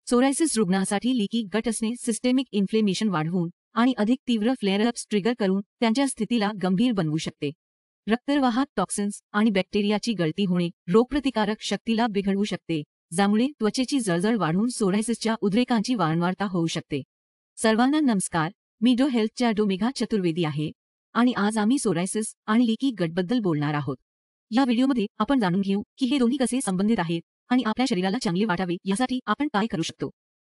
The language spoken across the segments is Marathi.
सोरायसिस रुग्णांसाठी लीकी गट असणे सिस्टेमिक इन्फ्लेमेशन वाढवून आणि अधिक तीव्र फ्लेअरअप्स ट्रिगर करून त्यांच्या स्थितीला गंभीर बनवू शकते. रक्तवाहात टॉक्सिन्स आणि बॅक्टेरियाची गळती होणे रोगप्रतिकारक शक्तीला बिघडवू शकते, ज्यामुळे त्वचेची जळजळ वाढून सोरायसिसच्या उद्रेकांची वारंवारता होऊ शकते. सर्वांना नमस्कार, मी डो हेल्थच्या डो मेघा चतुर्वेदी आहे आणि आज आम्ही सोरायसिस आणि लीकी गटबद्दल बोलणार आहोत. या व्हिडिओमध्ये आपण जाणून घेऊ की हे दोन्ही कसे संबंधित आहेत आणि आपल्या शरीराला चांगले वाटावे यासाठी आपण काय करू शकतो.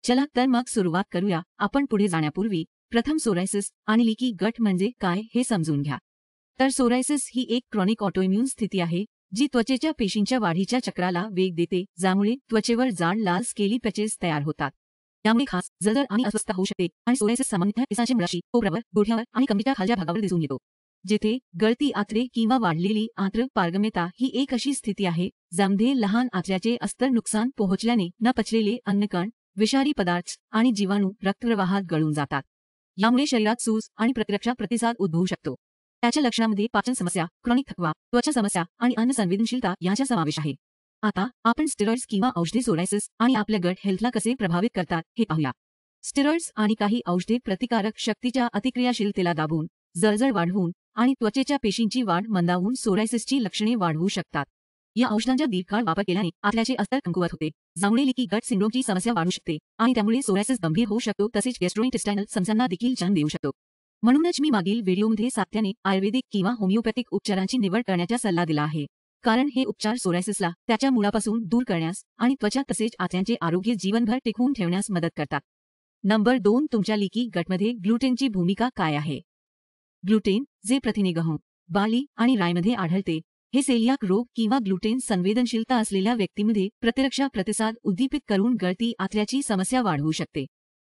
चला तर मग सुरुवात करूया. आपण पुढे जाण्यापूर्वी प्रथम सोरायसिस आणि लीकी गट म्हणजे काय हे समजून घ्या. तर सोरायसिस ही एक क्रॉनिक ऑटोइम्यून स्थिती आहे जी त्वचेच्या पेशींच्या वाढीच्या चक्राला वेग देते, ज्यामुळे त्वचेवर जाड लाल स्केली पॅचेस तयार होतात. त्यामुळे खास जळजळ आणि अस्वस्थता होऊ शकते आणि सोरायसिस सामान्यतः केसांच्या मुळाशी, कोपऱ्यावर, गुडघ्यावर आणि कमरेच्या खालच्या भागावर दिसून येतो. जेथे गळती आतडे किंवा वाढलेली आंत्र पारगम्यता ही एक अशी स्थिती आहे ज्यामध्ये लहान आतड्याचे अस्तर नुकसान पोहोचल्याने न पचलेले अन्नकण, विषारी पदार्थ आणि जीवाणू रक्तप्रवाहात गळून जातात. यामुळे शरीरात सूज आणि प्रतिरक्षा प्रतिसाद उद्भवू शकतो. त्याच्या लक्षणांमध्ये पाचन समस्या, क्रॉनिक थकवा, त्वचा समस्या आणि अन्न संवेदनशीलता यांचा समावेश आहे. आता आपण स्टेरॉइड्स किंवा औषधे सोरायसिस आणि आपल्या गट हेल्थला कसे प्रभावित करतात हे पाहूया. स्टेरॉइड्स आणि काही औषधे प्रतिकारक शक्तीच्या अतिक्रियाशीलतेला दाबून, जळजळ वाढवून आणि त्वचेच्या पेशींची वाढ मंदावून सोरायसिसची लक्षणे वाढवू शकतात. या औषधांचा दीर्घकाळ वापर केल्याने आतड्याचे अस्तर कमकुवत होते, ज्यामुळे लीकी गट सिंड्रोमची समस्या वाढू शकते आणि त्यामुळे सोरायसिस गंभीर होऊ शकतो. तसेच गॅस्ट्रोइंटेस्टायनल समस्यांना देखील जन्म देऊ शकतो. म्हणूनच मी मागील व्हिडिओमध्ये सातत्याने आयुर्वेदिक किंवा होमिओपॅथिक उपचारांची निवड करण्याचा सल्ला दिला आहे, कारण हे उपचार सोरायसिसला त्याच्या मुळापासून दूर करण्यास आणि त्वचा तसेच आतड्यांचे आरोग्य जीवनभर टिकवून ठेवण्यास मदत करतात. नंबर 2, तुमच्या लीकी गटमध्ये ग्लुटेनची भूमिका काय आहे. ग्लुटेन, जे प्रथिने गहू, बार्ली आणि रायमध्ये आढळते, हे सेलियाक रोग किंवा ग्लुटेन संवेदनशीलता असलेल्या व्यक्तीमध्ये प्रतिरक्षा प्रतिसाद उद्दीपित करून गळती आतड्याची समस्या वाढवू शकते.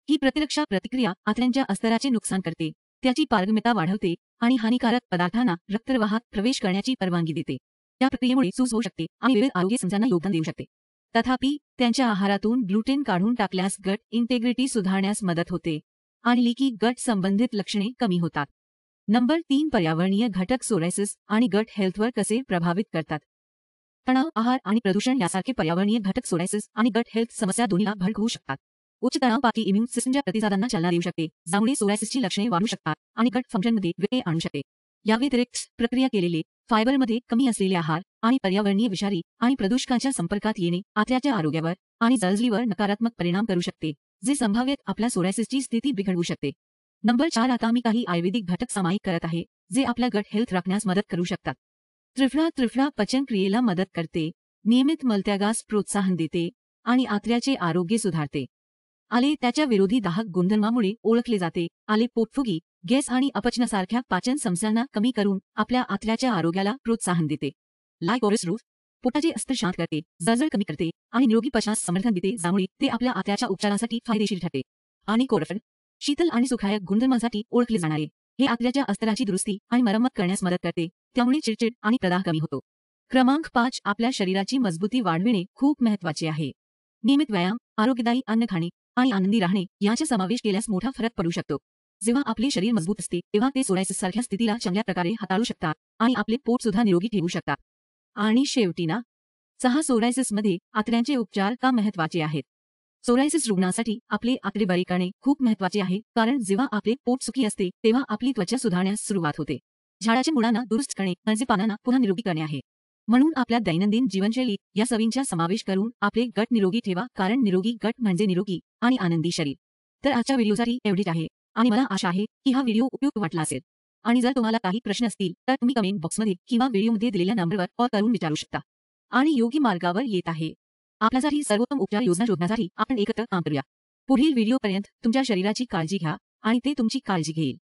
ही प्रतिरक्षा प्रतिक्रिया आतड्यांच्या अस्तराचे नुकसान करते, त्याची पारगम्यता वाढवते आणि हानिकारक पदार्थांना रक्तवाहात प्रवेश करण्याची परवानगी देते. या प्रक्रियेमुळे सूज होऊ शकते आणि विविध आरोग्य समस्यांना योगदान देऊ शकते. तथापि, त्यांच्या आहारातून ग्लुटेन काढून टाकल्यास गट इंटेग्रिटी सुधारण्यास मदत होते आणि लीकी गट संबंधित लक्षणे कमी होतात. नंबर 3, पर्यावरणीय घटक सोरायसिस आणि गट हेल्थवर कसे प्रभावित करतात. तणाव, आहार आणि प्रदूषण यासारखे पर्यावरणीय घटक सोरायसिस आणि गट हेल्थ समस्या दोन्हीला भडकवू शकतात. उच्च तणाव पाकी इम्यून सिस्टमच्या प्रतिसादांना चालना देऊ शकते, ज्यामुळे सोरायसिसची लक्षणे वाढू शकतात आणि गट फंक्शनमध्ये व्यत्यय आणू शकते. या व्यतिरिक्त प्रक्रिया केलेले, फायबरमध्ये कमी असलेले आहार आणि पर्यावरणीय विषारी आणि प्रदूषकांच्या संपर्कात येणे आतड्याच्या आरोग्यावर आणि जळजळीवर नकारात्मक परिणाम करू शकते, जे संभाव्यत आपल्या सोरायसिसची स्थिती बिघडवू शकते. नंबर 4, आता मी काही आयुर्वेदिक घटक समाविष्ट करत आहे जे आपल्या गट हेल्थ राखण्यास मदत करू शकतात. त्रिफळा पचन क्रियेला मदत करते, नियमित मलत्यागास प्रोत्साहन देते आणि आतड्याचे आरोग्य सुधारते. आले त्याच्या विरोधी दाहक गुणधर्मामुळे ओळखले जाते. आले पोटफुगी, गॅस आणि अपचनासारख्या पाचन समस्यांना कमी करून आपल्या आतड्याच्या आरोग्याला प्रोत्साहन देते. लायकोरिस रूट पोटाचे अस्तर शांत करते, जळजळ कमी करते आणि निरोगी पचनास समर्थन देते, ज्यामुळे ते आपल्या आतड्याच्या उपचारासाठी फायदेशीर ठरते. आणि कोरफड, शीतल आणि सुखायक गुणधर्मांसाठी ओळखले जाणारे, हे आतड्याच्या अस्तराची दुरुस्ती आणि मरम्मत करण्यास मदत करते, त्यामुळे चिडचिड आणि प्रदाह कमी होतो. क्रमांक 5, आपल्या शरीराची मजबूती वाढविणे खूप महत्त्वाचे आहे. नियमित व्यायाम, आरोग्यदायी अन्न खाणे आणि आनंदी राहणे यांचा समावेश केल्यास मोठा फरक पडू शकतो. जेव्हा आपले शरीर मजबूत असते तेव्हा ते सोरायसिस सारख्या स्थितीला चांगल्या प्रकारे हाताळू शकतात आणि आपले पोट सुद्धा निरोगी ठेवू शकतात. आणि शेवटी 6, सोरायसिसमध्ये आतड्यांचे उपचार का महत्त्वाचे आहेत. सोरायसिस रुग्णांसाठी आपले आतडे बरे करणे खूप महत्त्वाचे आहे, कारण जेव्हा आपले पोट सुखी असते तेव्हा आपली त्वचा सुधारण्यास सुरुवात होते. झाडाच्या मुळांना दुरुस्त करणे म्हणजे पानांना पुन्हा निरोगी करणे आहे. म्हणून आपल्या दैनंदिन जीवनशैलीत या सवयींचा समावेश करून आपले गट निरोगी ठेवा, कारण निरोगी गट म्हणजे निरोगी आणि आनंदी शरीर. तर आजच्या व्हिडिओसाठी एवढेच आहे आणि मला आशा आहे की हा व्हिडिओ उपयुक्त वाटला असेल. आणि जर तुम्हाला काही प्रश्न असतील तर तुम्ही कमेंट बॉक्समध्ये किंवा व्हिडिओमध्ये दिलेल्या नंबरवर कॉल करून विचारू शकता. आणि योग्य मार्गावर येत आहे. आपल्यासाठी सर्वोत्तम उपचार योजना शोधण्यासाठी आपण एकत्र काम करूया. पुढील व्हिडिओपर्यंत तुमच्या शरीराची काळजी घ्या आणि ते तुमची काळजी घेईल.